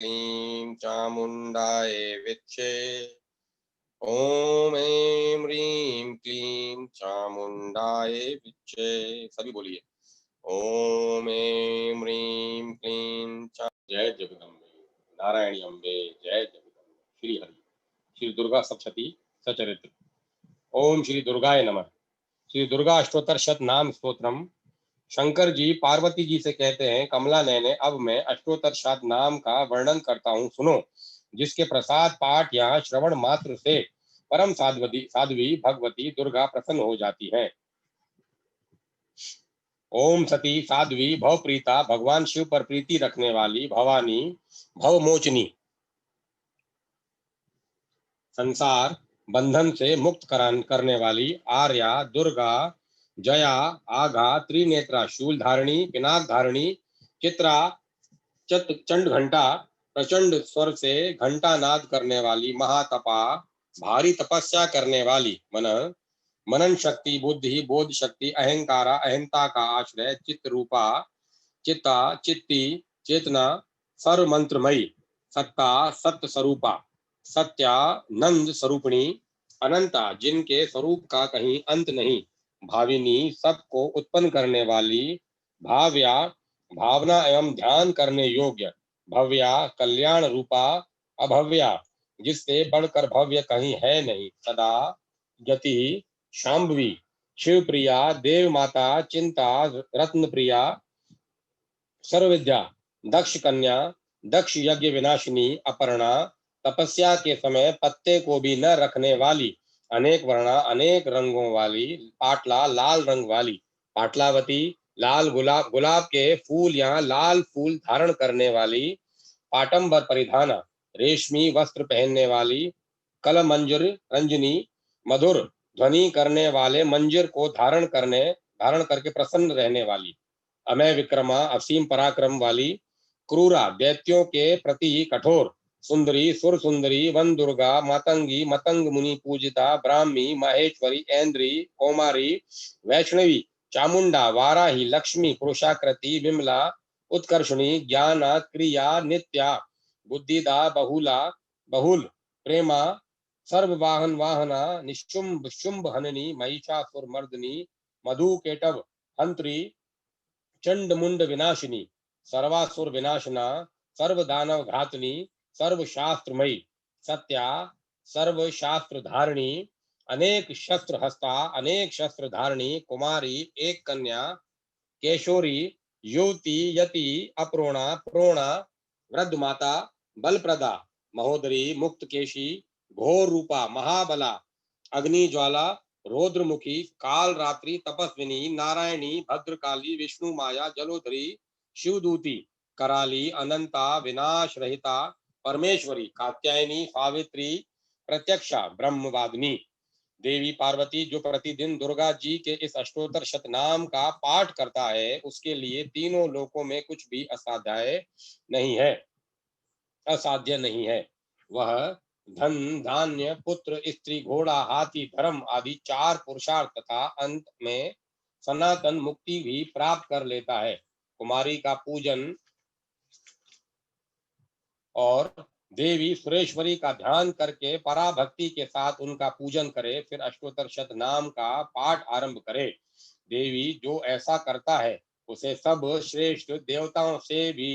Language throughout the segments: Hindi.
क्लीं चामुण्डाय विच्चे। ओम ऐं ह्रीं क्लीं चामुण्डाय विच्चे। सभी बोलिए ओम ऐं ह्रीं क्लीं चा। जय जगदम्बे नारायणी अम्बे जय जगदम्बे। श्री हरि श्री दुर्गा सप्तशती सचरित्र। ओम श्री दुर्गाय नमः। श्री दुर्गा अष्टोत्तर शत नाम स्तोत्रम। शंकर जी पार्वती जी से कहते हैं, कमला नयने अब मैं अष्टोत्तर शत नाम का वर्णन करता हूँ, सुनो। जिसके प्रसाद पाठ या श्रवण मात्र से परम साध्वी भगवती दुर्गा प्रसन्न हो जाती है। ओम सती साध्वी भवप्रीता भगवान शिव पर प्रीति रखने वाली भवानी भवमोचनी संसार बंधन से मुक्त करने वाली आर्या दुर्गा जया आघा त्रिनेत्रा शूल धारिणी पिनाक धारिणी चित्रा चंड घंटा प्रचंड स्वर से घंटा नाद करने वाली महातपा भारी तपस्या करने वाली मनन शक्ति बुद्धि बोध शक्ति अहंकारा अहंता का आश्रय चित्त रूपा चित्ता चित्ती चेतना सर्व मंत्रमयी सत्ता सत्य स्वरूपा सत्यानंद स्वरूपिणी अनंता जिनके स्वरूप का कहीं अंत नहीं भाविनी सबको उत्पन्न करने वाली भाव्या भावना एवं ध्यान करने योग्य भव्या कल्याण रूपा अभव्या जिससे बढ़कर भव्य कहीं है नहीं सदा गति शांभवी शिव प्रिया देव माता चिंता रत्न प्रिया सर्वविद्या दक्ष कन्या दक्ष यज्ञ विनाशिनी अपर्णा तपस्या के समय पत्ते को भी न रखने वाली अनेक वर्णा अनेक रंगों वाली पाटला लाल रंग वाली पाटलावती लाल गुलाब के फूल या लाल फूल धारण करने वाली पाटंबर परिधाना रेशमी वस्त्र पहनने वाली कल मंजूर रंजनी मधुर ध्वनि करने वाले मंजिर को धारण करके प्रसन्न रहने वाली अमय विक्रमा असीम पराक्रम वाली क्रूरा दैत्यों के प्रति कठोर सुंदरी सुर सुंदरी वन दुर्गा मातंगी मतंग मुनि पूजिता ब्राह्मी महेश्वरी ऐन्द्री कौमारी वैष्णवी चामुंडा वाराही लक्ष्मी पुरुषाकृति विमला उत्कर्षणी ज्ञाना क्रिया नित्या बुद्धिदा बहुला बहुल प्रेमा सर्ववाहन वाहना निशुंभ शुंभ हननी महिषासुर मर्दनी मधु केटव हंत्री चंड मुंड विनाशिनी सर्वासुर विनाशना सर्व दानव घातनी सर्व शास्त्रमयी सत्या सर्व शास्त्र धारिणी अनेक शस्त्र हस्ता अनेक शस्त्र धारिणी कुमारी एक कन्या केशोरी युवती यति अप्रोणा प्रोणा वृद्ध माता बलप्रदा महोदरी मुक्त केशी घोर रूपा महाबला अग्नि ज्वाला रौद्रमुखी काल रात्रि तपस्विनी नारायणी भद्रकाली विष्णु माया जलोधरी शिवदूती कराली अनंता विनाश रहिता परमेश्वरी कात्यायनी सावित्री प्रत्यक्षा ब्रह्मवादिनी देवी पार्वती जो प्रतिदिन दुर्गा जी के इस अष्टोत्तर शतनाम का पाठ करता है उसके लिए तीनों लोकों में कुछ भी असाध्य नहीं है। वह धन धान्य पुत्र स्त्री घोड़ा हाथी धर्म आदि चार पुरुषार्थ तथा अंत में सनातन मुक्ति भी प्राप्त कर लेता है। कुमारी का पूजन और देवी सुरेश्वरी का ध्यान करके पराभक्ति के साथ उनका पूजन करे, फिर अष्टोत्तर शत नाम का पाठ आरंभ करे। देवी जो ऐसा करता है उसे सब श्रेष्ठ देवताओं से भी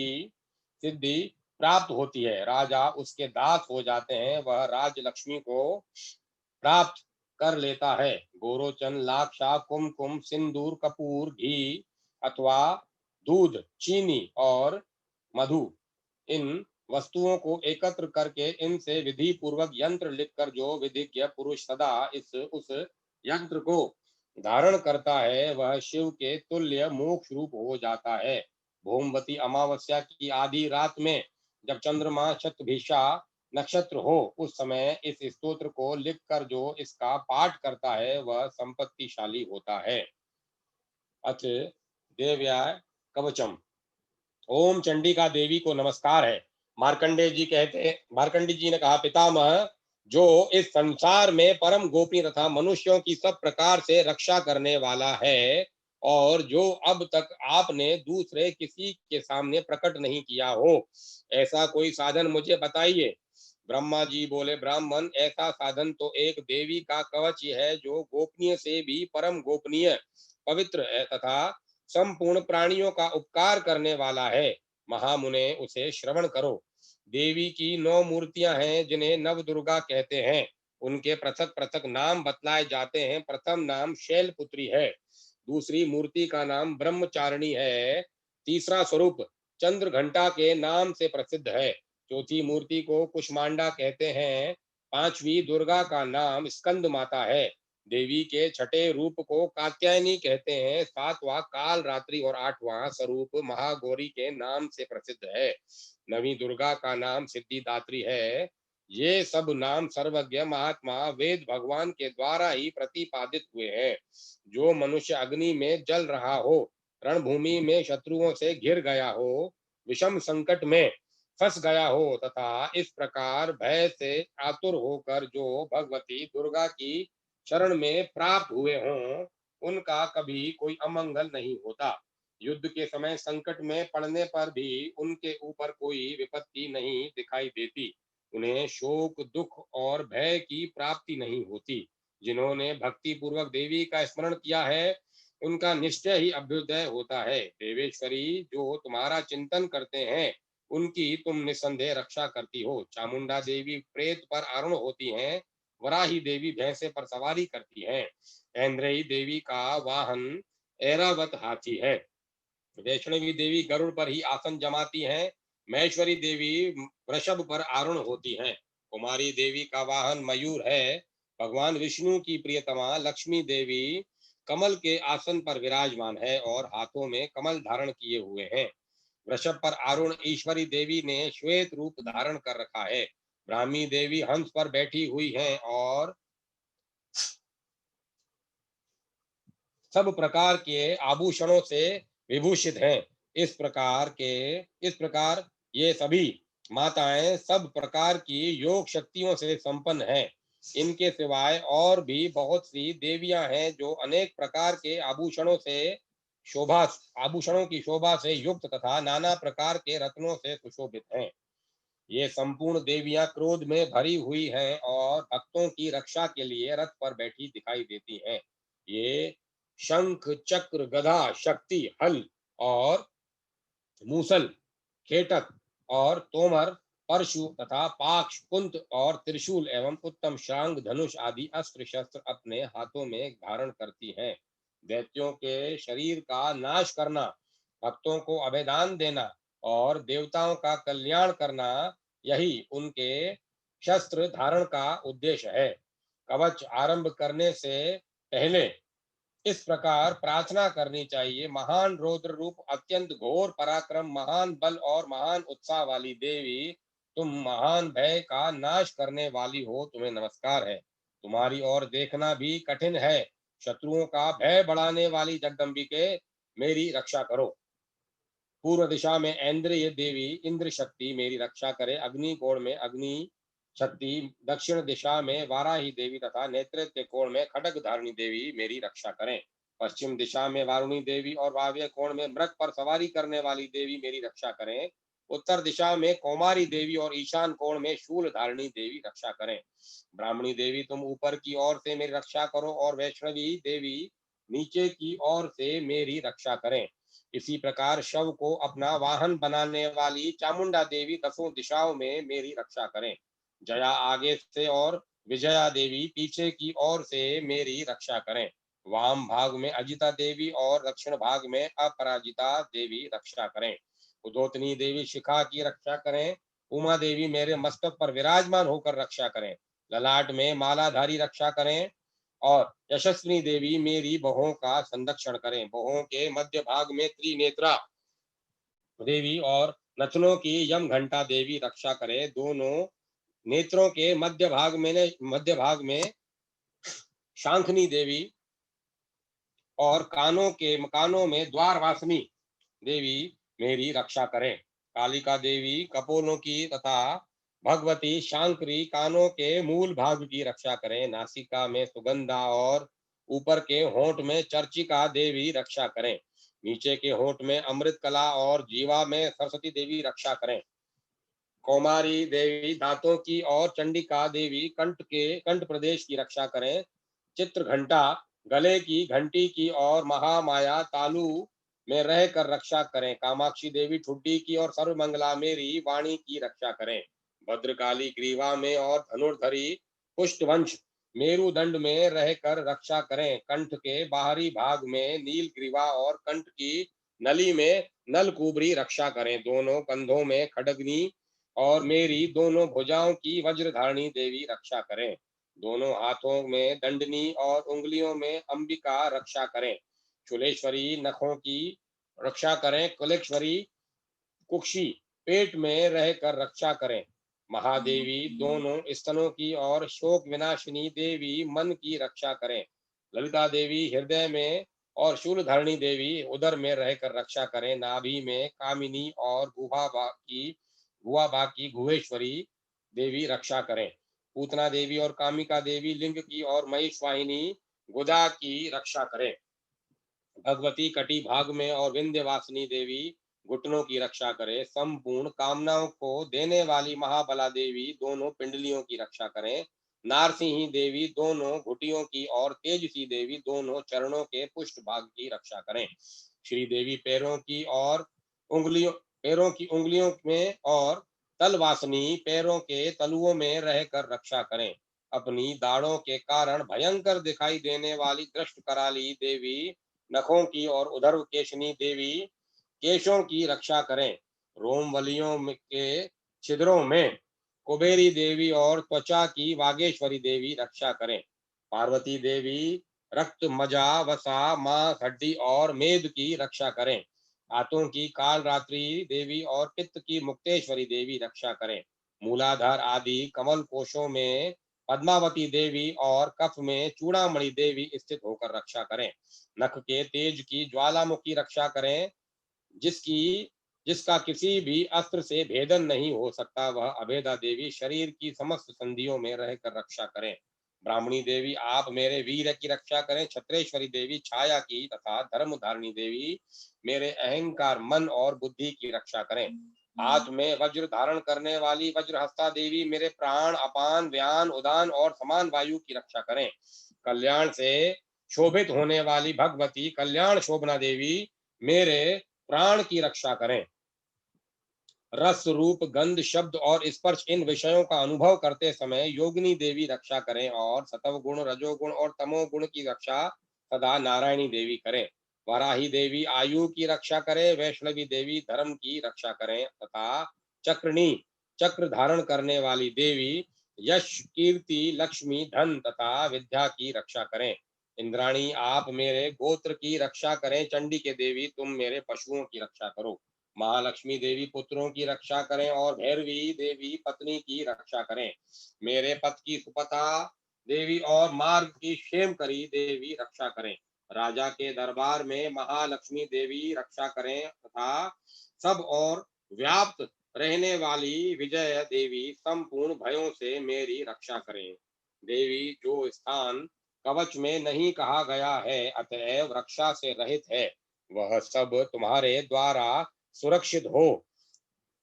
सिद्धि प्राप्त होती है। राजा उसके दास हो जाते हैं, वह राज लक्ष्मी को प्राप्त कर लेता है। गोरोचन लाक्षा कुमकुम सिंदूर कपूर घी अथवा दूध चीनी और मधु इन वस्तुओं को एकत्र करके इनसे विधि पूर्वक यंत्र लिखकर जो विधिज्ञ पुरुष सदा उस यंत्र को धारण करता है वह शिव के तुल्य मोक्ष रूप हो जाता है। भोमवती अमावस्या की आधी रात में जब चंद्रमा शतभिषा नक्षत्र हो उस समय इस स्तोत्र को लिखकर जो इसका पाठ करता है वह संपत्तिशाली होता है। अथ देव्याय कवचम। ओम चंडिका देवी को नमस्कार है। मार्कंडे जी ने कहा, पितामह जो इस संसार में परम गोपनीय तथा मनुष्यों की सब प्रकार से रक्षा करने वाला है और जो अब तक आपने दूसरे किसी के सामने प्रकट नहीं किया हो, ऐसा कोई साधन मुझे बताइए। ब्रह्मा जी बोले, ब्राह्मण, ऐसा साधन तो एक देवी का कवच ही है, जो गोपनीय से भी परम गोपनीय पवित्र है तथा संपूर्ण प्राणियों का उपकार करने वाला है। महामुने, उसे श्रवण करो। देवी की 9 मूर्तियां हैं, जिन्हें नव दुर्गा कहते हैं। उनके पृथक पृथक नाम बतलाए जाते हैं। प्रथम नाम शैलपुत्री है, दूसरी मूर्ति का नाम ब्रह्मचारिणी है, तीसरा स्वरूप चंद्र घंटा के नाम से प्रसिद्ध है, चौथी मूर्ति को कुष्मांडा कहते हैं, पांचवी दुर्गा का नाम स्कंद माता है, देवी के छठे रूप को कात्यायनी कहते हैं, सातवां काल रात्रि और आठवां स्वरूप महागौरी के नाम से प्रसिद्ध है, नवी दुर्गा का नाम सिद्धिदात्री है। ये सब नाम सर्वज्ञ महात्मा वेद भगवान के द्वारा ही प्रतिपादित हुए हैं। जो मनुष्य अग्नि में जल रहा हो, रणभूमि में शत्रुओं से घिर गया हो, विषम संकट में फंस गया हो तथा इस प्रकार भय से आतुर होकर जो भगवती दुर्गा की शरण में प्राप्त हुए हों, उनका कभी कोई अमंगल नहीं होता। युद्ध के समय संकट में पड़ने पर भी उनके ऊपर कोई विपत्ति नहीं दिखाई देती। उन्हें शोक, दुख और भय की प्राप्ति नहीं होती। जिन्होंने भक्ति पूर्वक देवी का स्मरण किया है, उनका निश्चय ही अभ्युदय होता है। देवेश्वरी, जो तुम्हारा चिंतन करते हैं, उनकी तुम निस्संदेह रक्षा करती हो। चामुंडा देवी प्रेत पर आरूढ़ होती हैं, वराही देवी भैंसे पर सवारी करती हैं, ऐन्द्रेयी देवी का वाहन ऐरावत हाथी है, वैष्णवी देवी गरुड़ पर ही आसन जमाती हैं, महेश्वरी देवी वृषभ पर आरूढ़ होती हैं, कुमारी देवी का वाहन मयूर है, भगवान विष्णु की प्रियतमा लक्ष्मी देवी कमल के आसन पर विराजमान है और हाथों में कमल धारण किए हुए हैं। वृषभ पर आरूढ़ ईश्वरी देवी ने श्वेत रूप धारण कर रखा है। ब्राह्मी देवी हंस पर बैठी हुई हैं और सब प्रकार के आभूषणों से विभूषित हैं। इस प्रकार ये सभी माताएं सब प्रकार की योग शक्तियों से संपन्न हैं। इनके सिवाय और भी बहुत सी देवियां हैं, जो अनेक प्रकार के शोभा आभूषणों की शोभा से युक्त तथा नाना प्रकार के रत्नों से सुशोभित हैं। ये संपूर्ण देवियां क्रोध में भरी हुई हैं और भक्तों की रक्षा के लिए रथ पर बैठी दिखाई देती हैं। ये शंख, चक्र, गदा, शक्ति, हल और मूसल, खेटक और तोमर, परशु तथा पाक्ष, कुंत और त्रिशूल एवं उत्तम शांग, धनुष आदि अस्त्र शस्त्र अपने हाथों में धारण करती हैं। दैत्यों के शरीर का नाश करना, भक्तों को अभयदान देना और देवताओं का कल्याण करना, यही उनके शस्त्र धारण का उद्देश्य है। कवच आरंभ करने से पहले इस प्रकार प्रार्थना करनी चाहिए। महान रौद्र रूप, अत्यंत घोर पराक्रम, महान बल और महान उत्साह वाली देवी, तुम महान भय का नाश करने वाली हो, तुम्हें नमस्कार है। तुम्हारी ओर देखना भी कठिन है। शत्रुओं का भय बढ़ाने वाली जगदम्बिके, मेरी रक्षा करो। पूर्व दिशा में ऐन्द्रिय देवी इंद्र शक्ति मेरी रक्षा करे। अग्निकोण में अग्नि शक्ति, दक्षिण दिशा में वाराही देवी तथा नेतृत्व कोण में खड्ग धारणी देवी मेरी रक्षा करें। पश्चिम दिशा में वारुणी देवी और वाव्य कोण में मृग पर सवारी करने वाली देवी मेरी रक्षा करें। उत्तर दिशा में कौमारी देवी और ईशान कोण में शूल धारणी देवी रक्षा करें। ब्राह्मणी देवी, तुम ऊपर की ओर से मेरी रक्षा करो और वैष्णवी देवी नीचे की ओर से मेरी रक्षा करें। इसी प्रकार शव को अपना वाहन बनाने वाली चामुंडा देवी दसों दिशाओं में मेरी रक्षा करें। जया आगे से और विजया देवी पीछे की ओर से मेरी रक्षा करें। वाम भाग में अजिता देवी और दक्षिण भाग में अपराजिता देवी रक्षा करें। उदोतनी देवी शिखा की रक्षा करें। उमा देवी मेरे मस्तक पर विराजमान होकर रक्षा करें। ललाट में मालाधारी रक्षा करें और यशस्विनी देवी मेरी बहों का संरक्षण करें। बहों के मध्य भाग में त्रिनेत्रा देवी और नथनों की यम घंटा देवी रक्षा करें। दोनों नेत्रों के मध्य भाग में शांखनी देवी और कानों में द्वारवासिनी देवी मेरी रक्षा करें। कालिका देवी कपोलों की तथा भगवती शांकरी कानों के मूल भाग की रक्षा करें। नासिका में सुगंधा और ऊपर के होंठ में चर्चिका देवी रक्षा करें। नीचे के होंठ में अमृत कला और जीवा में सरस्वती देवी रक्षा करें। कौमारी देवी दांतों की और चंडिका देवी कंठ प्रदेश की रक्षा करें। चित्र घंटा गले की घंटी की और महामाया तालु में रहकर रक्षा करें। कामाक्षी देवी ठुड्डी की और सर्वमंगला मेरी वाणी की रक्षा करें। भद्रकाली ग्रीवा में और धनुर्धरी पुष्टवंश मेरुदंड में रहकर रक्षा करें। कंठ के बाहरी भाग में नील ग्रीवा और कंठ की नली में नलकुबरी रक्षा करें। दोनों कंधों में खडगनी और मेरी दोनों भुजाओं की वज्रधारणी देवी रक्षा करें। दोनों हाथों में दंडनी और उंगलियों में अंबिका रक्षा करें। चुलेश्वरी नखों की रक्षा करें। कुलेश्वरी कुक्षी पेट में रहकर रक्षा करें। महादेवी दोनों स्तनों की और शोक विनाशिनी देवी मन की रक्षा करें। ललिता देवी हृदय में और शूलधरणी देवी उदर में रहकर रक्षा करें। नाभि में कामिनी और गुहा की गुहेश्वरी देवी रक्षा करें। पूतना देवी और कामिका देवी लिंग की और महिषवाहिनी गुदा की रक्षा करें। भगवती कटी भाग में और विंध्यवासिनी देवी घुटनों की रक्षा करे। संपूर्ण कामनाओं को देने वाली महाबला देवी दोनों पिंडलियों की रक्षा करें। नारसिंही देवी दोनों घुटियों की और तेजसी देवी दोनों चरणों के पुष्ट भाग की रक्षा करें। श्री देवी पैरों की उंगलियों में और तलवासनी पैरों के तलुओं में रहकर रक्षा करें। अपनी दाढ़ों के कारण भयंकर दिखाई देने वाली दृष्ट कराली देवी नखों की और उधर केशनी देवी केशों की रक्षा करें। रोमवलियों के छिद्रों में कुबेरी देवी और त्वचा की वागेश्वरी देवी रक्षा करें। पार्वती देवी रक्त मजा वसा मांस हड्डी और मेद की रक्षा करें। हाथों की काल रात्रि देवी और पित्त की मुक्तेश्वरी देवी रक्षा करें। मूलाधार आदि कमल कोशों में पद्मावती देवी और कफ में चूड़ामणि देवी स्थित होकर रक्षा करें। नख के तेज की ज्वालामुखी रक्षा करें। जिसकी जिसका किसी भी अस्त्र से भेदन नहीं हो सकता, वह अभेदा देवी शरीर की समस्त संधियों में रहकर रक्षा करें। ब्राह्मणी देवी आप मेरे वीर की रक्षा करें। छत्रेश्वरी देवी छाया की तथा धर्म धारणी देवी मेरे अहंकार मन और बुद्धि की रक्षा करें। हाथ में वज्र धारण करने वाली वज्रहस्ता देवी मेरे प्राण अपान व्यान उदान और समान वायु की रक्षा करें। कल्याण से शोभित होने वाली भगवती कल्याण शोभना देवी मेरे प्राण की रक्षा करें। रस रूप गंध शब्द और स्पर्श इन विषयों का अनुभव करते समय योगिनी देवी रक्षा करें और सतव गुण रजोगुण और तमोगुण की रक्षा सदा नारायणी देवी करें। वराही देवी आयु की रक्षा करें। वैष्णवी देवी धर्म की रक्षा करें तथा चक्रणी चक्र धारण करने वाली देवी यश कीर्ति लक्ष्मी धन तथा विद्या की रक्षा करें। इंद्राणी आप मेरे गोत्र की रक्षा करें। चंडी के देवी तुम मेरे पशुओं की रक्षा करो। महालक्ष्मी देवी पुत्रों की रक्षा करें और भैरवी देवी पत्नी की रक्षा करें। मेरे पथ की सुपथा देवी और मार्ग की क्षेमकरी देवी रक्षा करें। राजा के दरबार में महालक्ष्मी देवी रक्षा करें तथा सब और व्याप्त रहने वाली विजय देवी संपूर्ण भयों से मेरी रक्षा करें। देवी जो स्थान कवच में नहीं कहा गया है अतएव रक्षा से रहित है, वह सब तुम्हारे द्वारा सुरक्षित हो,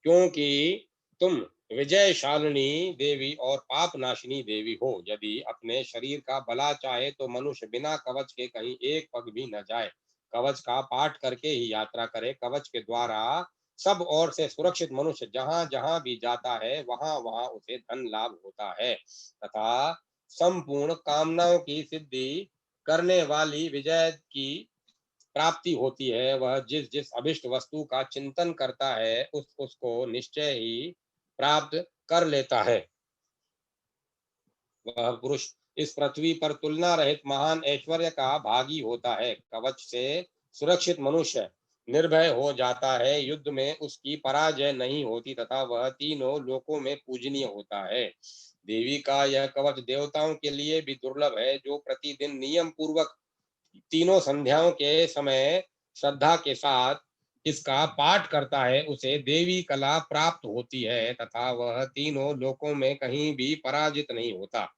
क्योंकि तुम विजयशालिनी देवी और पाप नाशिनी देवी हो। यदि अपने शरीर का भला चाहे तो मनुष्य बिना कवच के कहीं एक पग भी न जाए। कवच का पाठ करके ही यात्रा करे। कवच के द्वारा सब ओर से सुरक्षित मनुष्य जहां जहां भी जाता है वहां वहां उसे धन लाभ होता है तथा संपूर्ण कामनाओं की सिद्धि करने वाली विजय की प्राप्ति होती है। वह जिस जिस अभिष्ट वस्तु का चिंतन करता है उसको निश्चय ही प्राप्त कर लेता है। वह पुरुष इस पृथ्वी पर तुलना रहित महान ऐश्वर्य का भागी होता है। कवच से सुरक्षित मनुष्य निर्भय हो जाता है। युद्ध में उसकी पराजय नहीं होती तथा वह तीनों लोकों में पूजनीय होता है। देवी का यह कवच देवताओं के लिए भी दुर्लभ है। जो प्रतिदिन नियम पूर्वक तीनों संध्याओं के समय श्रद्धा के साथ इसका पाठ करता है उसे देवी कला प्राप्त होती है तथा वह तीनों लोकों में कहीं भी पराजित नहीं होता।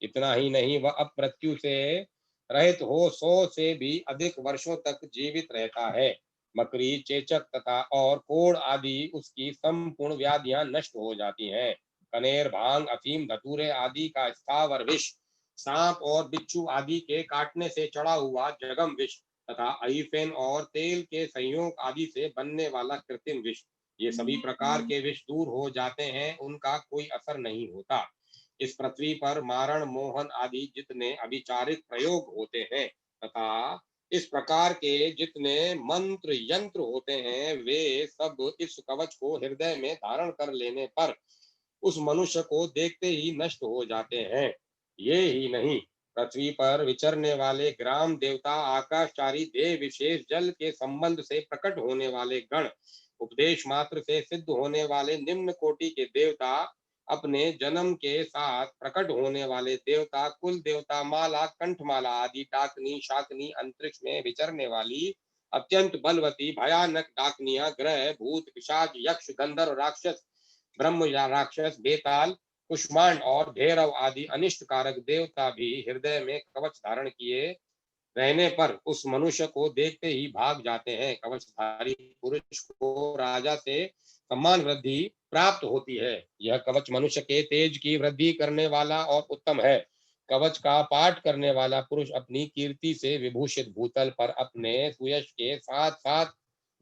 इतना ही नहीं, वह अब मृत्यु से रहित हो 100 से भी अधिक वर्षों तक जीवित रहता है। मकड़ी, चेचक तथा और कोढ़ आदि उसकी संपूर्ण व्याधियां नष्ट हो जाती हैं। कनेर, भांग, अफीम, धतूरे आदि का स्थावर विष, सांप और बिच्छू आदि के काटने से चढ़ा हुआ जगम विष तथा अहिफेन और तेल के संयोग आदि से बनने वाला कृत्रिम विष, ये सभी प्रकार के विष दूर हो जाते हैं, उनका कोई असर नहीं होता। इस पृथ्वी पर मारण, मोहन आदि जितने अभिचारिक प्रयोग होते हैं तथा इस प्रकार के जितने मंत्र यंत्र होते हैं, वे सब इस कवच को हृदय में धारण कर लेने पर उस मनुष्य को देखते ही नष्ट हो जाते हैं। ये ही नहीं, पृथ्वी पर विचरने वाले ग्राम देवता, आकाशचारी देव विशेष, जल के संबंध से प्रकट होने वाले गण, उपदेश मात्र से सिद्ध होने वाले निम्न कोटि के देवता, अपने जन्म के साथ प्रकट होने वाले देवता, कुल देवता, माला, कंठमाला आदि, डाकनी, शाकनी, अंतरिक्ष में विचरने वाली अत्यंत बलवती भयानक डाकनियां, ग्रह, भूत, पिशाच, यक्ष, गंधर्व, राक्षस, ब्रह्म या राक्षस, बेताल, कुष्मांड और भैरव आदि अनिष्ट कारक देवता भी हृदय में कवच धारण किए रहने पर उस मनुष्य को देखते ही भाग जाते हैं। कवचधारी पुरुष को राजा से सम्मान वृद्धि प्राप्त होती है। यह कवच मनुष्य के तेज की वृद्धि करने वाला और उत्तम है। कवच का पाठ करने वाला पुरुष अपनी कीर्ति से विभूषित भूतल पर अपने सुयश के साथ साथ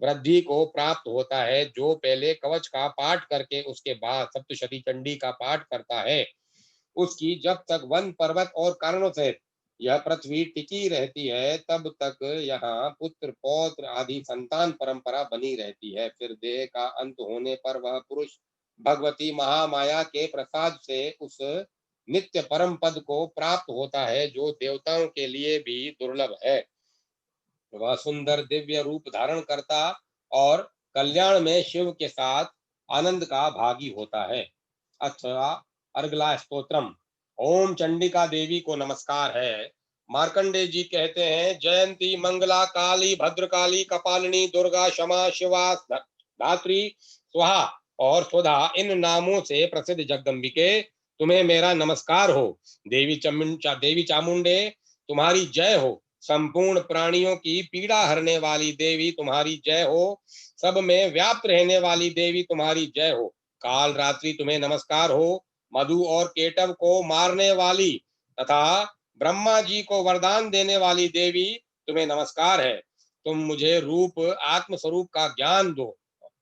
वृद्धि को प्राप्त होता है। जो पहले कवच का पाठ करके उसके बाद सप्तशती चंडी का पाठ करता है, उसकी जब तक वन, पर्वत और कारणों से यह पृथ्वी टिकी रहती है, तब तक यहाँ पुत्र, पौत्र आदि संतान परंपरा बनी रहती है। फिर देह का अंत होने पर वह पुरुष भगवती महामाया के प्रसाद से उस नित्य परम पद को प्राप्त होता है, जो देवताओं के लिए भी दुर्लभ है। वह सुंदर दिव्य रूप धारण करता और कल्याण में शिव के साथ आनंद का भागी होता है। अथवा अर्गला स्तोत्रम। ओम चंडिका देवी को नमस्कार है। मार्कंडे जी कहते हैं, जयंती, मंगला, काली, भद्रकाली, कपालिनी, दुर्गा, क्षमा, शिवा, धात्री, स्वाहा और सुधा, इन नामों से प्रसिद्ध जगदम्बिके, तुम्हें मेरा नमस्कार हो। देवी चामुंडे, तुम्हारी जय हो। संपूर्ण प्राणियों की पीड़ा हरने वाली देवी, तुम्हारी जय हो। सब में व्याप्त रहने वाली देवी, तुम्हारी जय हो। काल रात्रि, तुम्हें नमस्कार हो। मधु और केटव को मारने वाली तथा ब्रह्मा जी को वरदान देने वाली देवी, तुम्हें नमस्कार है। तुम मुझे रूप आत्म स्वरूप का ज्ञान दो।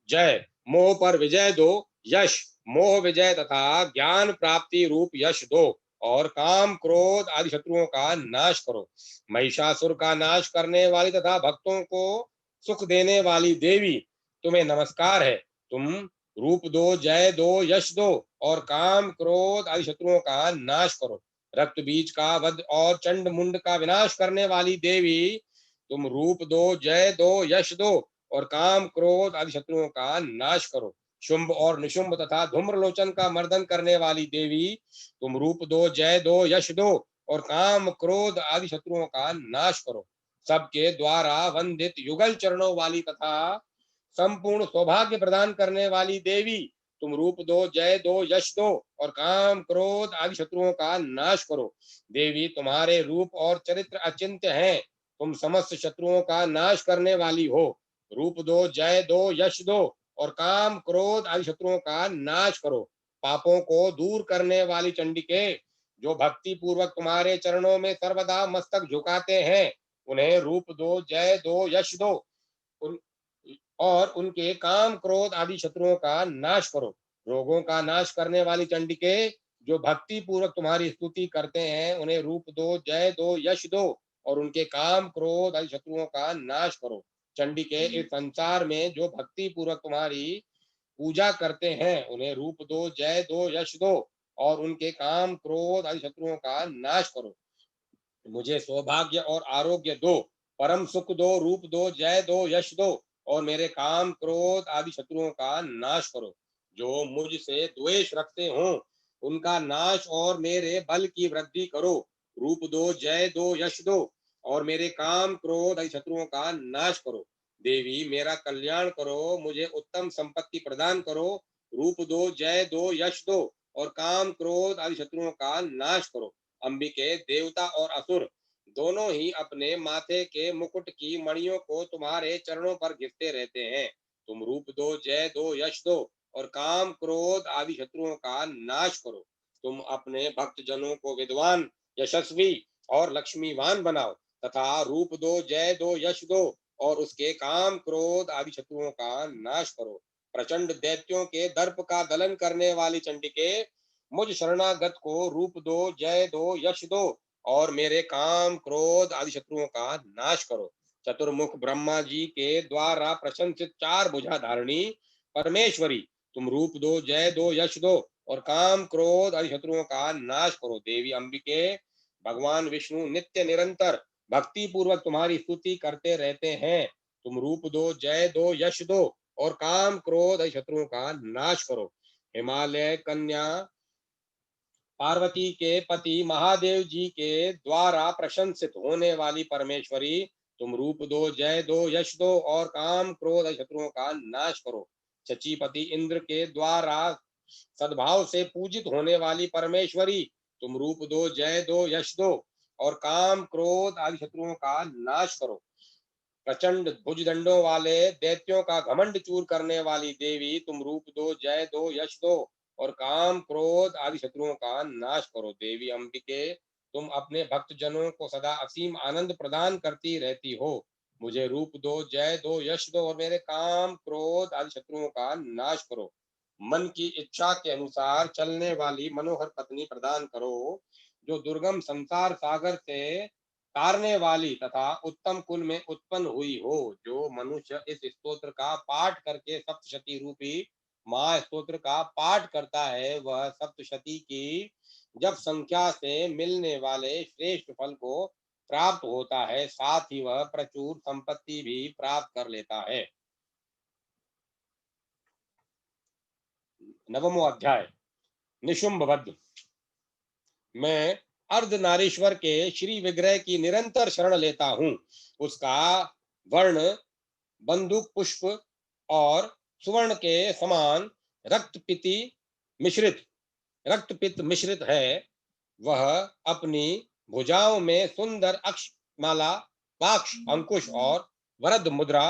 जय। मोह पर विजय दो। यश, मोह विजय तथा ज्ञान प्राप्ति रूप यश दो। और काम, क्रोध आदि शत्रुओं का नाश करो। महिषासुर का नाश करने वाली तथा भक्तों को सुख देने वाली देवी, तुम्हें नमस्कार है। तुम रूप दो, जय दो, यश दो और काम, क्रोध आदि शत्रुओं का नाश करो। रक्त बीज का वध और चंड मुंड का विनाश करने वाली देवी, तुम रूप दो, जय दो, यश दो और काम, क्रोध आदि शत्रुओं का नाश करो। शुंभ और निशुंभ तथा धूम्रलोचन का मर्दन करने वाली देवी, तुम रूप दो, जय दो, यश दो और काम, क्रोध आदि शत्रुओं का नाश करो। सबके द्वारा वंदित युगल चरणों वाली तथा संपूर्ण सौभाग्य प्रदान करने वाली देवी, तुम रूप दो, जय दो, यश दो और काम, क्रोध आदि शत्रुओं का नाश करो। देवी, तुम्हारे रूप और चरित्र अचिंत्य हैं। तुम समस्त शत्रुओं का नाश करने वाली हो। रूप दो, जय दो, यश दो और काम, क्रोध आदि शत्रुओं का नाश करो। पापों को दूर करने वाली चंडिके, जो भक्ति पूर्वक तुम्हारे चरणों में सर्वदा मस्तक झुकाते हैं, उन्हें रूप दो, जय दो, यश दो उन और उनके काम, क्रोध आदि शत्रुओं का नाश करो। रोगों का नाश करने वाली चंडिके, जो भक्ति पूर्वक तुम्हारी स्तुति करते हैं, उन्हें रूप दो, जय दो, यश दो और उनके काम, क्रोध आदि शत्रुओं का नाश करो। चंडिके, इस संसार में जो भक्ति पूर्वक तुम्हारी पूजा करते हैं, उन्हें रूप दो, जय दो, यश दो और उनके काम, क्रोध आदि शत्रुओं का नाश करो। मुझे सौभाग्य और आरोग्य दो, परम सुख दो, रूप दो, जय दो, यश दो और मेरे काम, क्रोध आदि शत्रुओं का नाश करो। जो मुझसे द्वेष रखते हो, उनका नाश और मेरे बल की वृद्धि करो। रूप दो, जय दो, यश दो और मेरे काम, क्रोध आदि शत्रुओं का नाश करो। देवी, मेरा कल्याण करो, मुझे उत्तम संपत्ति प्रदान करो। रूप दो, जय दो, यश दो और काम, क्रोध आदि शत्रुओं का नाश करो। अंबिके, देवता और असुर दोनों ही अपने माथे के मुकुट की मणियों को तुम्हारे चरणों पर घिसते रहते हैं। तुम रूप दो, जय दो, यश दो और काम क्रोध आदि शत्रुओं का नाश करो। तुम अपने भक्त जनों को विद्वान, यशस्वी और लक्ष्मीवान बनाओ तथा रूप दो, जय दो, यश दो और उसके काम क्रोध आदि शत्रुओं का नाश करो। प्रचंड दैत्यों के दर्प का दलन करने वाली चंडिके, मुझ शरणागत को रूप दो, जय दो, यश दो और मेरे काम क्रोध आदि शत्रुओं का नाश करो। चतुर्मुख ब्रह्मा जी के द्वारा प्रशंसित चार भुजा धारणी परमेश्वरी, तुम रूप दो, जय दो, यश दो और काम क्रोध आदि शत्रुओं का नाश करो। देवी अंबिके, भगवान विष्णु नित्य निरंतर भक्ति पूर्वक तुम्हारी स्तुति करते रहते हैं। तुम रूप दो, जय दो, यश दो और काम क्रोध आदि शत्रुओं का नाश करो। हिमालय कन्या पार्वती के पति महादेव जी के द्वारा प्रशंसित होने वाली परमेश्वरी, तुम रूप दो, जय दो, यश दो और काम क्रोध शत्रुओं का नाश करो। शचीपति इंद्र के द्वारा सद्भाव से पूजित होने वाली परमेश्वरी, तुम रूप दो, जय दो, यश दो और काम क्रोध आदि शत्रुओं का नाश करो। प्रचंड भुजदंडों वाले दैत्यों का घमंड चूर करने वाली देवी, तुम रूप दो, जय दो, यश दो और काम क्रोध आदि शत्रुओं का नाश करो। देवी अंबिके, तुम अपने भक्त जनों को सदा असीम आनंद प्रदान करती रहती हो। मुझे रूप दो, जय दो, यश दो और मेरे काम क्रोध आदि शत्रुओं का नाश करो। मन की इच्छा के अनुसार चलने वाली मनोहर पत्नी प्रदान करो, जो दुर्गम संसार सागर से तारने वाली तथा उत्तम कुल में उत्पन्न हुई हो। जो मनुष्य इस स्तोत्र का पाठ करके सप्तशती रूपी महास्तोत्र का पाठ करता है, वह सप्तशती की जब संख्या से मिलने वाले श्रेष्ठ फल को प्राप्त होता है, साथ ही वह प्रचुर संपत्ति भी प्राप्त कर लेता है। नवमो अध्याय, निशुंभ वध। मैं अर्धनारीश्वर के श्री विग्रह की निरंतर शरण लेता हूँ। उसका वर्ण बंदूक पुष्प और सुवर्ण के समान रक्तपिति मिश्रित रक्तपित मिश्रित है। वह अपनी भुजाओं में सुंदर अक्ष माला, पाक्ष, अंकुश और वरद मुद्रा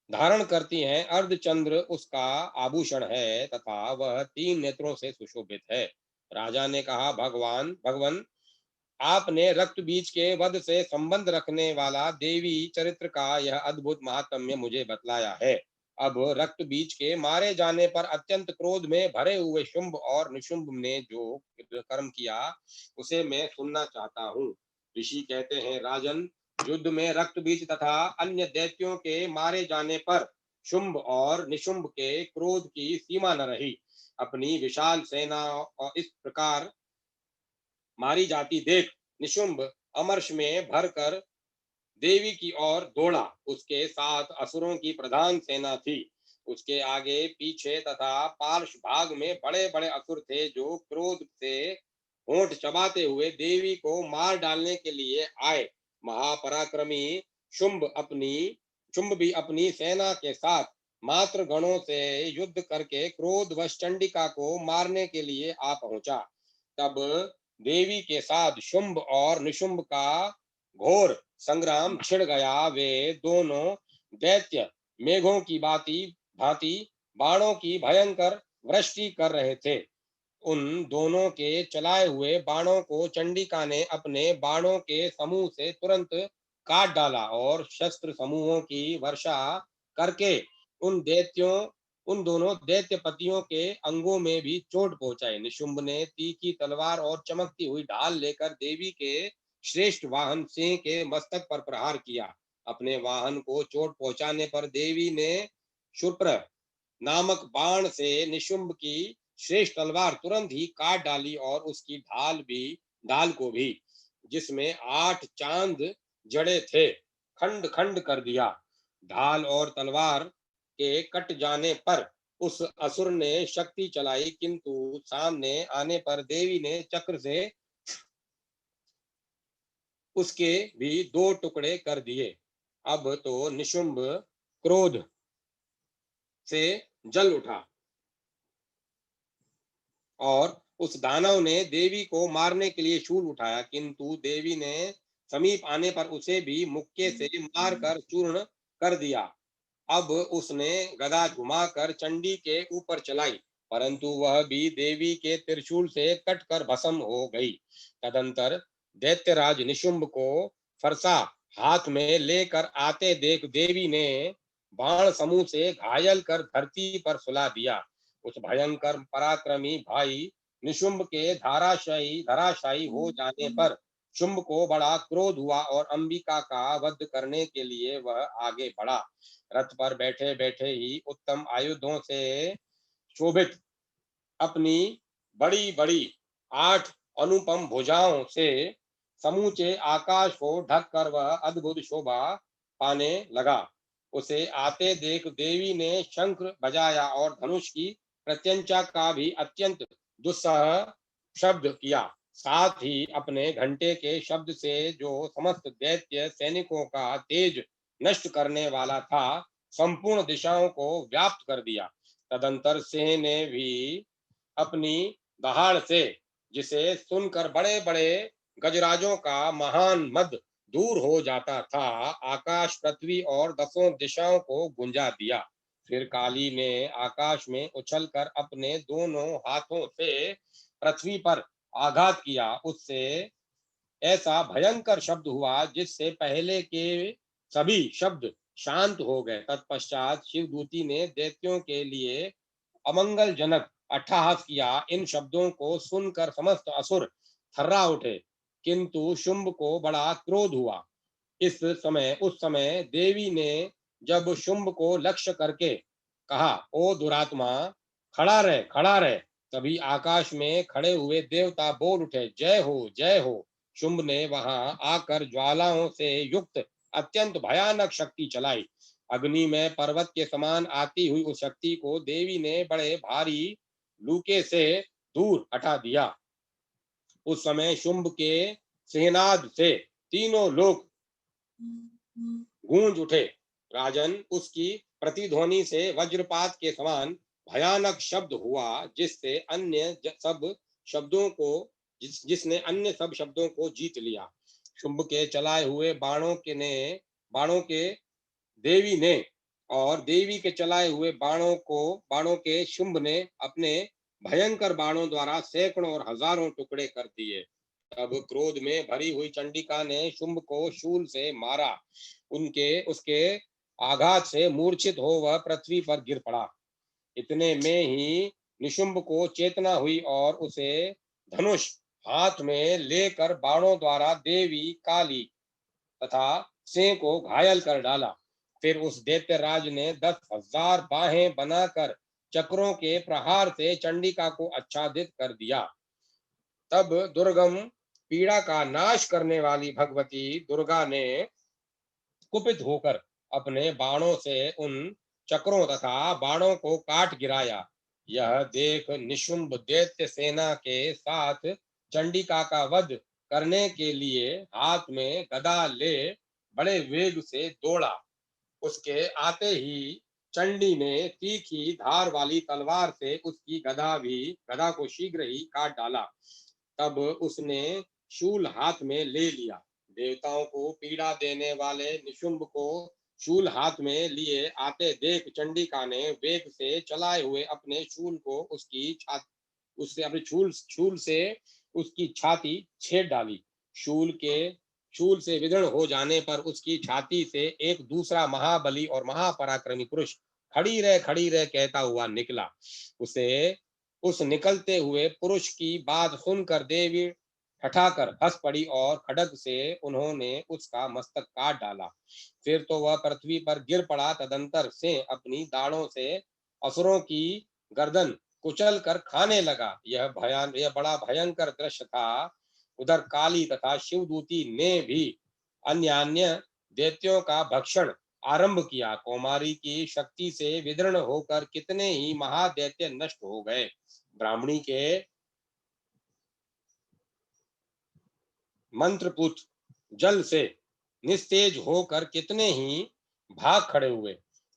धारण करती हैं। अर्धचंद्र उसका आभूषण है तथा वह 3 नेत्रों से सुशोभित है। राजा ने कहा, भगवान, आपने रक्त बीज के वध से संबंध रखने वाला देवी चरित्र का यह अद्भुत महात्म्य मुझे बतलाया है। अब रक्त बीज के मारे जाने पर अत्यंत क्रोध में भरे हुए शुंभ और निशुंभ ने जो कर्म किया, उसे मैं सुनना चाहता हूँ। ऋषि कहते हैं, राजन, युद्ध में रक्त बीज तथा अन्य दैत्यों के मारे जाने पर शुंभ और निशुंभ के क्रोध की सीमा न रही। अपनी विशाल सेना और इस प्रकार मारी जाती देख निशुंभ अमर्ष में भरकर देवी की ओर दौड़ा। उसके साथ असुरों की प्रधान सेना थी। उसके आगे पीछे तथा पार्श्व भाग में बड़े बड़े असुर थे, जो क्रोध से होंठ चबाते हुए देवी को मार डालने के लिए आए। महापराक्रमी शुंभ भी अपनी सेना के साथ मात्र गणों से युद्ध करके क्रोधवश चंडिका को मारने के लिए आ पहुंचा। तब देवी के साथ शुंभ और निशुंभ का घोर संग्राम छिड़ गया। वे दोनों दैत्य मेघों की भांति बाणों की भयंकर वृष्टि कर रहे थे। उन दोनों के चलाए हुए बाणों को चंडिका ने अपने बाणों के समूह से तुरंत काट डाला और शस्त्र समूहों की वर्षा करके उन दोनों दैत्यपतियों के अंगों में भी चोट पहुंचाई। निशुंभ ने तीखी तलवार और चमकती हुई ढाल लेकर देवी के श्रेष्ठ वाहन सिंह के मस्तक पर प्रहार किया। अपने वाहन को चोट पहुंचाने पर देवी ने शुप्र नामक बाण से निशुंभ की श्रेष्ठ तलवार तुरंत ही काट डाली और उसकी ढाल को भी, जिसमें 8 चांद जड़े थे, खंड खंड कर दिया। ढाल और तलवार के कट जाने पर उस असुर ने शक्ति चलाई, किंतु सामने आने पर देवी ने चक्र से उसके भी 2 टुकड़े कर दिए। अब तो निशुंभ क्रोध से जल उठा और उस दानव ने देवी को मारने के लिए शूल उठाया, किंतु देवी ने समीप आने पर उसे भी मुक्के से मार कर चूर्ण कर दिया। अब उसने गदा घुमाकर चंडी के ऊपर चलाई, परंतु वह भी देवी के त्रिशूल से कटकर भस्म हो गई। तदंतर दैत्यराज निशुंभ को फरसा हाथ में लेकर आते देख देवी ने बाण समूह से घायल कर धरती पर सुला दिया। उस भयंकर पराक्रमी भाई निशुंभ के धराशायी धराशायी हो जाने पर शुंभ को बड़ा क्रोध हुआ और अंबिका का वध करने के लिए वह आगे बढ़ा। रथ पर बैठे बैठे ही उत्तम आयुधों से शोभित अपनी बड़ी बड़ी 8 अनुपम भुजाओं से समूचे आकाश को ढक कर वह अद्भुत शोभा पाने लगा। उसे आते देख देवी ने शंख बजाया और धनुष की प्रत्यंचा का भी अत्यंत दुस्सह शब्द किया। साथ ही अपने घंटे के शब्द से जो समस्त दैत्य सैनिकों का तेज नष्ट करने वाला था, संपूर्ण दिशाओं को व्याप्त कर दिया। तदंतर सिंह ने भी अपनी दहाड़ से, जिसे सुनकर बड़े बड़े गजराजों का महान मद दूर हो जाता था, आकाश पृथ्वी और दसों दिशाओं को गुंजा दिया। फिर काली ने आकाश में उछलकर अपने दोनों हाथों से पृथ्वी पर आघात किया। उससे ऐसा भयंकर शब्द हुआ जिससे पहले के सभी शब्द शांत हो गए। तत्पश्चात शिवदूती ने दैत्यों के लिए अमंगलजनक अट्टहास किया। इन शब्दों को सुनकर समस्त असुर थर्रा उठे, किंतु शुंभ को बड़ा क्रोध हुआ। उस समय देवी ने जब शुंभ को लक्ष्य करके कहा, ओ दुरात्मा, खड़ा रह, खड़ा रह। तभी आकाश में खड़े हुए देवता बोल उठे, जय हो, जय हो। शुंभ ने वहां आकर ज्वालाओं से युक्त अत्यंत भयानक शक्ति चलाई। अग्नि में पर्वत के समान आती हुई उस शक्ति को देवी ने बड़े भारी लूके से दूर हटा दिया। उस समय शुंभ के सिंहनाद से तीनों लोग गूंज उठे। राजन, उसकी प्रतिध्वनि से वज्रपात के समान भयानक शब्द हुआ, जिससे सब शब्दों को जिसने अन्य सब शब्दों को जीत लिया। शुंभ के चलाए हुए बाणों के देवी ने और देवी के चलाए हुए बाणों के शुंभ ने अपने भयंकर बाणों द्वारा सैकड़ों और हजारों टुकड़े कर दिए। तब क्रोध में भरी हुई चंडिका ने शुंभ को शूल से मारा। उसके आघात से मूर्छित हो वह पृथ्वी पर गिर पड़ा। इतने में ही निशुंभ को चेतना हुई और उसे धनुष हाथ में लेकर बाणों द्वारा देवी काली तथा सिंह को घायल कर डाला। फिर उस दैत्यराज ने 10,000 बाहें बनाकर चक्रों के प्रहार से चंडिका को आच्छादित कर दिया। तब दुर्गम पीड़ा का नाश करने वाली भगवती दुर्गा ने कुपित होकर अपने बाणों से उन चक्रों तथा बाणों को काट गिराया। यह देख निशुंभ दैत्य सेना के साथ चंडिका का वध करने के लिए हाथ में गदा ले बड़े वेग से दौड़ा। उसके आते ही चंडी ने तीखी धार वाली तलवार से उसकी गदा को शीघ्र ही काट डाला। तब उसने शूल हाथ में ले लिया। देवताओं को पीड़ा देने वाले निशुंभ को शूल हाथ में लिए आते देख चंडिका ने वेग से चलाए हुए अपने शूल को उससे अपने शूल से उसकी छाती छेद डाली। शूल से विदीर्ण हो जाने पर उसकी छाती से एक दूसरा महाबली और महापराक्रमी पुरुष खड़ी रह कहता हुआ निकला। उस निकलते हुए पुरुष की बात सुनकर देवी ठठाकर हंस पड़ी और खड्ग से उन्होंने उसका मस्तक काट डाला। फिर तो वह पृथ्वी पर गिर पड़ा। तदंतर से अपनी दाढ़ों से असुरों की गर्दन कुचल कर खाने लगा। यह बड़ा भयंकर दृश्य था। उधर काली तथा शिवदूती ने भी अन्य दैत्यों का भक्षण आरंभ किया। कौमारी की शक्ति से विदीर्ण होकर कितने ही महादैत्य नष्ट हो गए। ब्राह्मणी के मंत्रपुत जल से निस्तेज होकर कितने ही भाग खड़े हुए।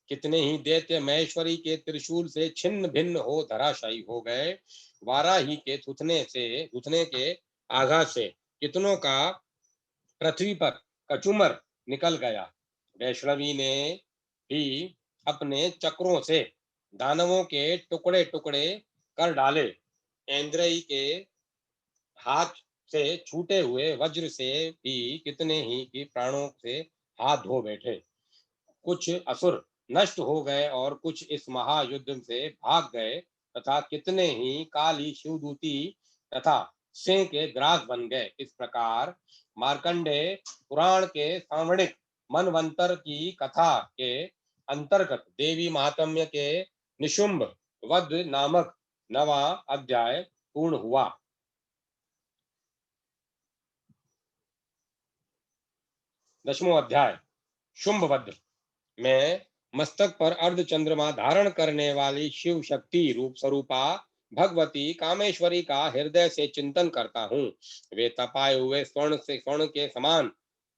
कितने ही दैत्य महेश्वरी के त्रिशूल से छिन्न भिन्न हो धराशायी हो गए। वाराही के थुथने के आघात से कितनों का पृथ्वी पर कचूमर निकल गया। वैष्णवी ने भी अपने चक्रों से दानवों के टुकड़े टुकड़े कर डाले। इंद्रिय के हाथ से छूटे हुए वज्र से भी कितने ही की प्राणों से हाथ धो बैठे। कुछ असुर नष्ट हो गए और कुछ इस महायुद्ध से भाग गए तथा कितने ही काली शिवदूती तथा सिंह के ग्रास बन गए। इस प्रकार मार्कंडेय पुराण के सांवणिक मनवंतर की कथा के अंतर्गत देवी महात्म्य के निशुंभ वध नामक नवा अध्याय पूर्ण हुआ। 10वां अध्याय शुंभ वध में मस्तक पर अर्ध चंद्रमा धारण करने वाली शिव शक्ति रूप स्वरूपा भगवती कामेश्वरी का हृदय से चिंतन करता हूँ। वे तपाए हुए स्वर्ण के समान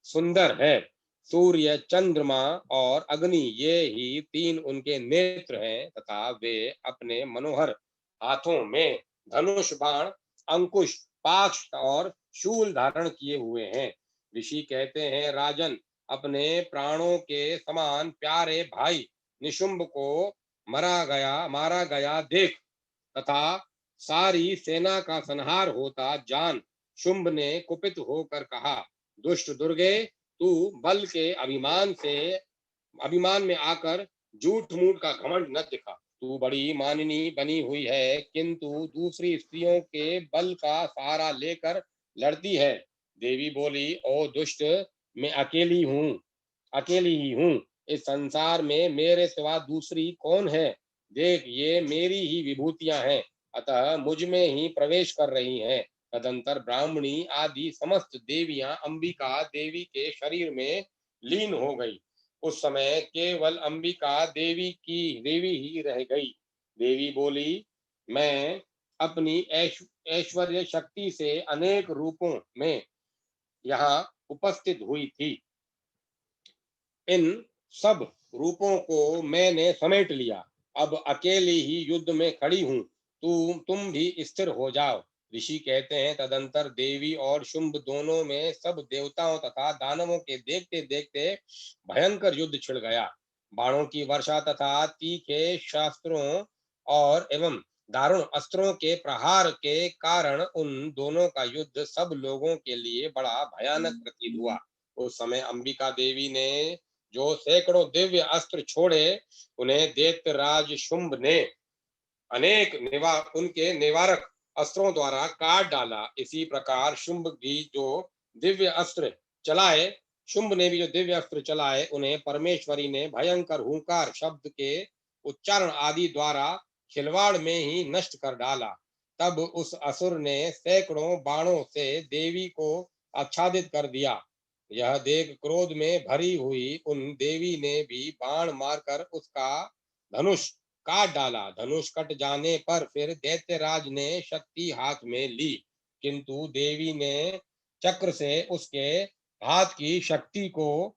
सुंदर है। सूर्य, चंद्रमा और अग्नि ये ही तीन उनके नेत्र हैं तथा वे अपने मनोहर हाथों में धनुष, बाण, अंकुश, पाश और शूल धारण किए हुए हैं। ऋषि कहते हैं, राजन, अपने प्राणों के समान प्यारे भाई निशुंभ को मारा गया देख तथा सारी सेना का संहार होता जान शुंभ ने कुपित होकर कहा, दुष्ट दुर्गे, तू बल के अभिमान में आकर झूठ मूठ का घमंड न दिखा। तू बड़ी माननी बनी हुई है किंतु दूसरी स्त्रियों के बल का सहारा लेकर लड़ती है। देवी बोली, ओ दुष्ट, मैं अकेली ही हूँ। इस संसार में मेरे सिवा दूसरी कौन है? देख, ये मेरी ही विभूतियां हैं, अतः मुझ में ही प्रवेश कर रही हैं। तदंतर ब्राह्मणी आदि समस्त देवियां अंबिका देवी के शरीर में लीन हो गई। उस समय केवल अंबिका देवी ही रह गई। देवी बोली, मैं अपनी ऐश्वर्य शक्ति से अनेक रूपों में यहाँ उपस्थित हुई थी। इन सब रूपों को मैंने समेट लिया। अब अकेली ही युद्ध में खड़ी हूँ। तुम भी स्थिर हो जाओ। ऋषि कहते हैं, तदंतर देवी और शुंभ दोनों में सब देवताओं तथा दानवों के देखते देखते भयंकर युद्ध छिड़ गया। बाणों की वर्षा तथा तीखे शास्त्रों और एवं दारुण अस्त्रों के प्रहार के कारण उन दोनों का युद्ध सब लोगों के लिए बड़ा भयानक प्रतीत हुआ। उस समय अंबिका देवी ने जो सैकड़ों दिव्य अस्त्र छोड़े, उन्हें दैत्यराज शुंभ ने उनके निवारक अस्त्रों द्वारा काट डाला। इसी प्रकार चलाए शुंभ ने भी जो दिव्य अस्त्र चलाए, उन्हें परमेश्वरी ने भयंकर हुंकार शब्द के उच्चारण आदि द्वारा खिलवाड़ में ही नष्ट कर डाला। तब उस असुर ने सैकड़ों बाणों से देवी को आच्छादित कर दिया। यह देख क्रोध में भरी हुई उन देवी ने भी बाण मारकर उसका धनुष काट डाला। धनुष कट जाने पर फिर दैत्यराज ने शक्ति हाथ में ली, किंतु देवी ने चक्र से उसके हाथ की शक्ति को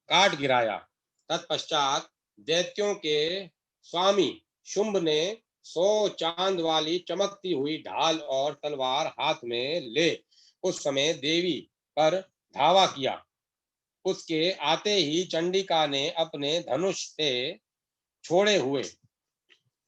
काट गिराया। तत्पश्चात दैत्यों के स्वामी शुंभ ने 100 चांद वाली चमकती हुई ढाल और तलवार हाथ में ले उस समय देवी पर धावा किया। उसके आते ही चंडिका ने अपने धनुष से छोड़े हुए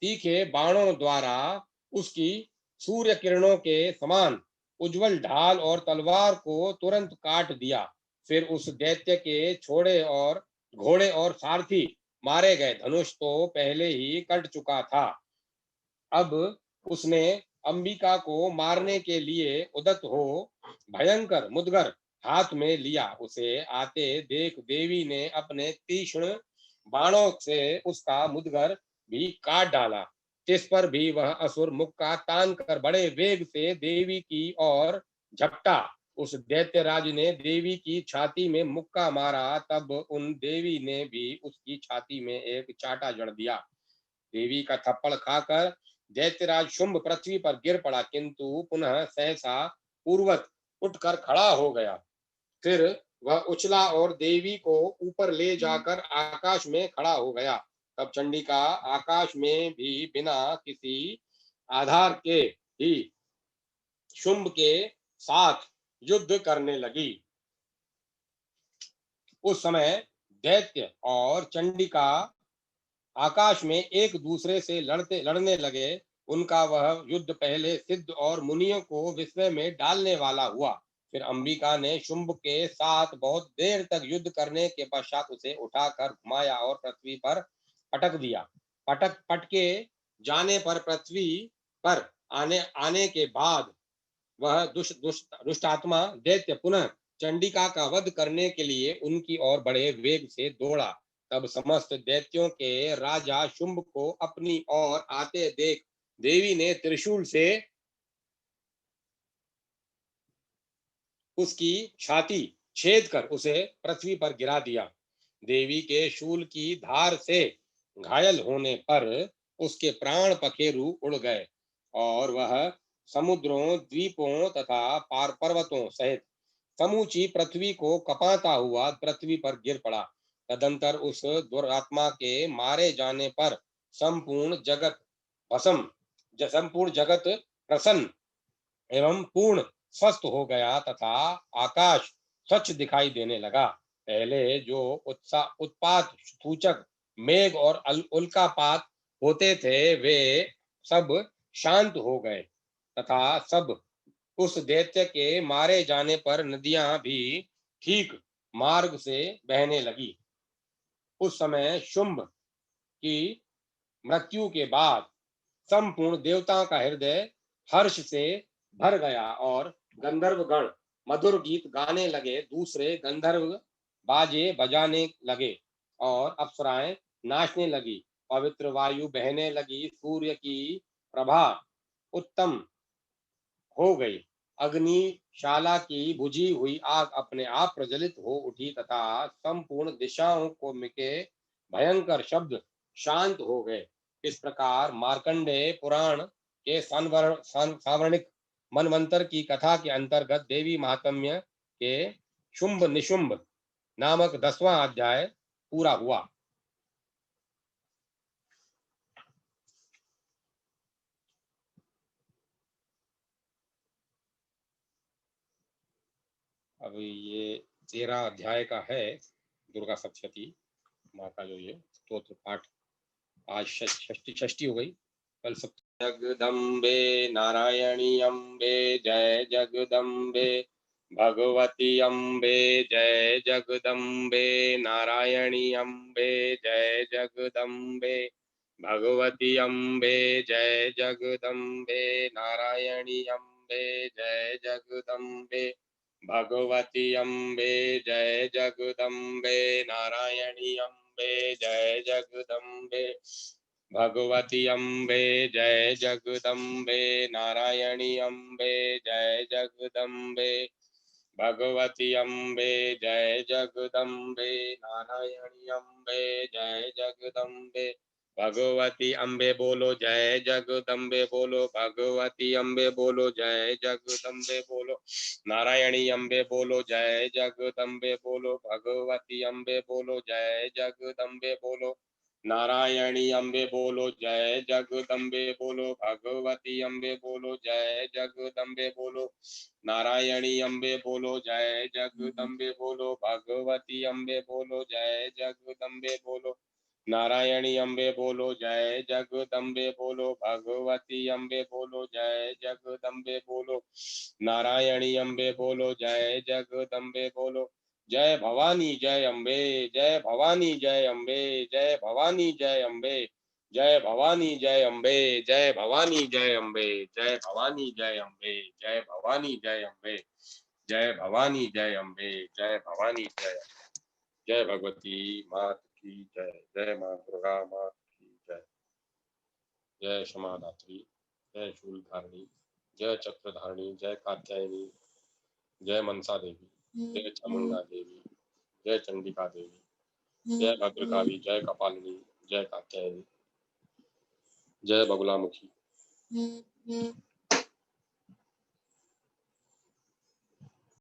तीखे बाणों द्वारा उसकी सूर्य किरणों के समान उज्जवल ढाल और तलवार को तुरंत काट दिया। फिर उस दैत्य के छोड़े और घोड़े और सारथी मारे गए। धनुष तो पहले ही कट चुका था। अब उसने अंबिका को मारने के लिए उदत हो भयंकर मुदगर हाथ में लिया। उसे आते देख देवी ने अपने तीक्ष्ण बाणों से उसका मुदगर भी काट डाला। इस पर भी वह असुर मुक्का तान कर बड़े वेग से देवी की ओर झपटा। उस दैत्यराज ने देवी की छाती में मुक्का मारा, तब उन देवी ने भी उसकी छाती में एक चाटा जड़ दिया। देवी का थप्पड़ खाकर दैत्यराज शुंभ पृथ्वी पर गिर पड़ा, किंतु पुनः सहसा पूर्वत उठकर खड़ा हो गया। फिर वह उछला और देवी को ऊपर ले जाकर आकाश में खड़ा हो गया। तब चंडिका आकाश में भी बिना किसी आधार के ही शुंभ के साथ युद्ध करने लगी। उस समय दैत्य और चंडिका आकाश में एक दूसरे से लड़ने लगे। उनका वह युद्ध पहले सिद्ध और मुनियों को विस्मय में डालने वाला हुआ। फिर अंबिका ने शुंभ के साथ बहुत देर तक युद्ध करने के पश्चात उसे उठाकर घुमाया और पृथ्वी पर पटक दिया। पटके जाने पर पृथ्वी पर आने आने के बाद वह दुष्ट आत्मा दैत्य पुनः चंडिका का वध करने के लिए उनकी ओर बड़े वेग से दौड़ा। तब समस्त दैत्यों के राजा शुंभ को अपनी ओर आते देख देवी ने त्रिशूल से उसकी छाती छेद कर उसे पृथ्वी पर गिरा दिया। देवी के शूल की धार से घायल होने पर उसके प्राण पखेरु उड़ गए और वह समुद्रों, द्वीपों तथा पर्वतों सहित समूची पृथ्वी को कपाता हुआ पृथ्वी पर गिर पड़ा। तदंतर उस दुरात्मा के मारे जाने पर संपूर्ण जगत संपूर्ण जगत प्रसन्न एवं पूर्ण स्वस्थ हो गया तथा आकाश स्वच्छ दिखाई देने लगा। पहले जो उत्पात सूचक मेघ और उल्कापात होते थे वे सब शांत हो गए तथा सब उस दैत्य के मारे जाने पर नदियां भी ठीक मार्ग से बहने लगी। उस समय शुंभ की मृत्यु के बाद संपूर्ण देवताओं का हृदय हर्ष से भर गया और गंधर्वगण मधुर गीत गाने लगे। दूसरे गंधर्व बाजे बजाने लगे और अप्सराएं नाचने लगी। पवित्र वायु बहने लगी। सूर्य की प्रभा उत्तम हो गई। अग्निशाला की बुझी हुई आग अपने आप प्रज्वलित हो उठी तथा संपूर्ण दिशाओं को के भयंकर शब्द शांत हो गए। इस प्रकार मार्कंडेय पुराण के सावर्णिक मनवंतर की कथा के अंतर्गत देवी महात्म्य के शुंभ निशुंभ नामक 10वां अध्याय पूरा हुआ। अब ये 13 अध्याय का है दुर्गा सप्तशती माँ का जो ये स्तोत्र पाठ। आज षष्ठी हो गई, कल सप्त। जगदम्बे नारायणी अम्बे जय जगदम्बे भगवती अम्बे जय जगदम्बे नारायणी अम्बे जय जगदम्बे भगवती अम्बे जय जगदम्बे नारायणी अम्बे जय जगदम्बे भगवती अम्बे जय जगदम्बे नारायणी अम्बे जय जगदम्बे भगवती अम्बे जय जगदम्बे नारायणी अम्बे जय जगदम्बे भगवती अम्बे जय जगदम्बे नारायणी अम्बे जय जगदम्बे भगवती अम्बे बोलो जय जगदम्बे बोलो भगवती अम्बे बोलो जय जगदम्बे बोलो नारायणी अम्बे बोलो जय जगदम्बे बोलो भगवती अम्बे बोलो जय जगदम्बे बोलो नारायणी अम्बे बोलो जय जगदम्बे बोलो भगवती अम्बे बोलो जय जगदम्बे बोलो नारायणी अम्बे बोलो जय जगदम्बे बोलो भगवती अम्बे बोलो जय जगदम्बे बोलो नारायणी अम्बे बोलो जय जगदम्बे बोलो भगवती अम्बे बोलो जय जगदम्बे बोलो नारायणी अम्बे बोलो जय जगदम्बे बोलो जय भवानी जय अम्बे जय भवानी जय अम्बे जय भवानी जय अम्बे जय भवानी जय अम्बे जय भवानी जय अम्बे जय भवानी जय अम्बे जय भवानी जय अम्बे जय भवानी जय अम्बे जय भवानी जय जय भगवती मात की जय जय माँ दुर्गा मात की जय जय क्षमादात्री जय शूलधारिणी जय चक्रधारिणी जय कात्यायनी जय मनसा देवी जय चामुंडा देवी जय चंडिका देवी जय भद्रकाली जय कपालिनी जय कात्यायनी जय बगुलामुखी